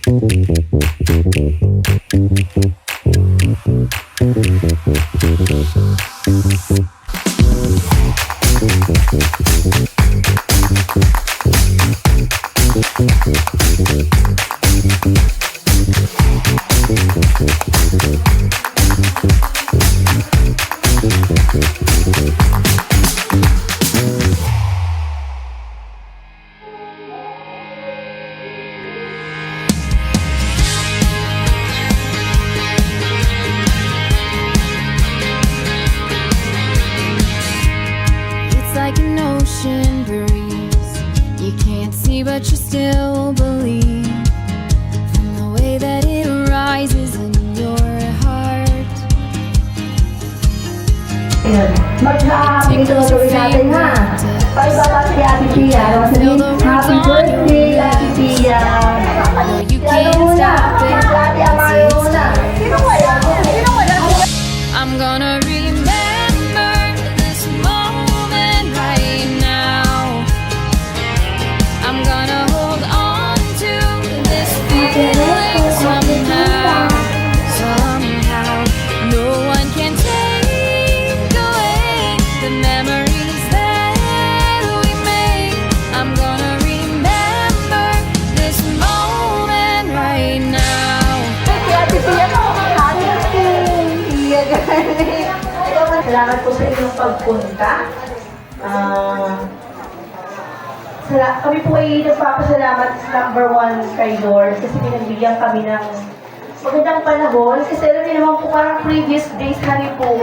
It's like an ocean breeze. You can't see, but you still believe. From the way that it rises in your heart. Mag-happy tuloy natin ha. Pagbaba si Ate Pia. Happy birthday, Ate Pia. You can't stop it. Ate Amaro na. I'm gonna remember this moment right now. I'm gonna hold on to this feeling somehow. Somehow, no one can take away the memories that we make. I'm gonna remember this moment right now. Ate Pia mo. Salamat po sa inyong pagpunta. Kami po ay nagpapasalamat number one kay Lord kasi pinagbigyan kami ng magandang panahon. Kasi alam niyo naman po parang previous days hari po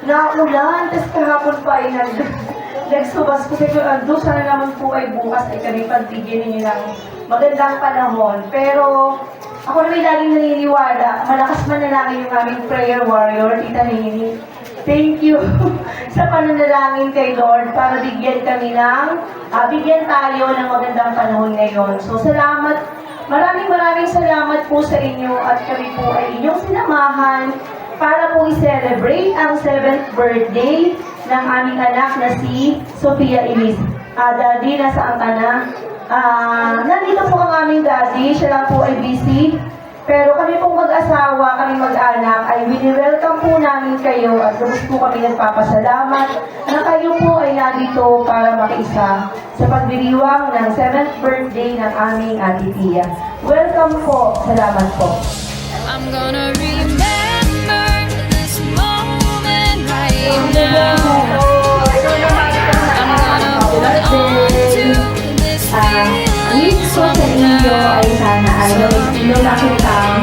na ulan, tapos kahapon pa ay nagsubas ko sa doon sana naman po ay bukas ay kami pagbigyan ninyo ng magandang panahon. Pero ako naman laging naniniwala, malakas manalangin yung aming prayer warrior, Tita Nini. Thank you sa pananalangin kay Lord para bigyan kami bigyan tayo ng magandang panahon ngayon. So salamat, maraming salamat po sa inyo at kami po ay inyong sinamahan para po i-celebrate ang 7th birthday ng aming anak na si Sofia Elise. Daddy, nasaan ka na? Nandito po ang aming daddy, siya lang po ay busy. Pero kami pong mag-asawa, kami mag-anak, ay wini-welcome po namin kayo at lubos po kami nagpapasalamat na kayo po ay nandito para makiisa sa pagdiriwang ng 7th birthday ng aming Ate Pia. Welcome po. Salamat po. I'm gonna remember this moment right now. I'm gonna hold on to this feeling Wish ko sa inyo ay sana ay lumaki kang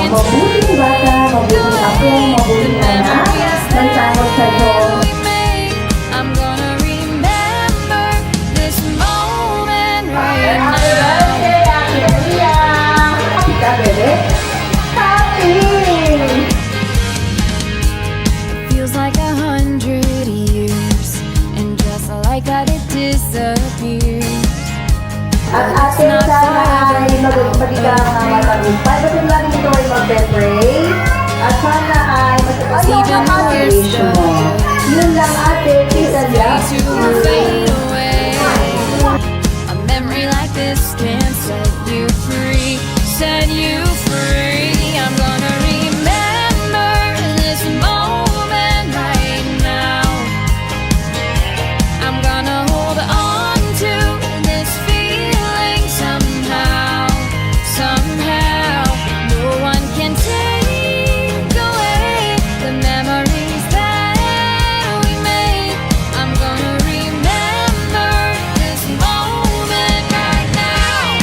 mabuting bata, mabuting apo, mabuting anak, magtanong sa Diyos. I'm gonna remember this moment right now. Happy birthday, Ate Pia! Bebe? Happy! Feels like 100 years, and just like that it disappears. At ate, sana ay magiging matagumpay. Basta lagi ito ay mag-pray. At sana ay matapos ang motivation mo. Yun lang ate, kita niya. Fade away. A memory like this can set you free. Set you free. I'm gonna remember this moment right now. I'm gonna hold on to this feeling somehow. Somehow, no one can take away the memories that we made. I'm gonna remember this moment right now.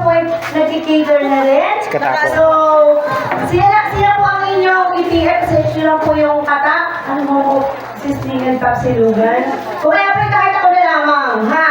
po ay nag-cater na rin. Katapo. So, sila po ang inyong EPF kasi sila lang po yung kata. Ano mo po, Sisting and Papsilugan. Kung kaya po kahit ako na lamang, ha?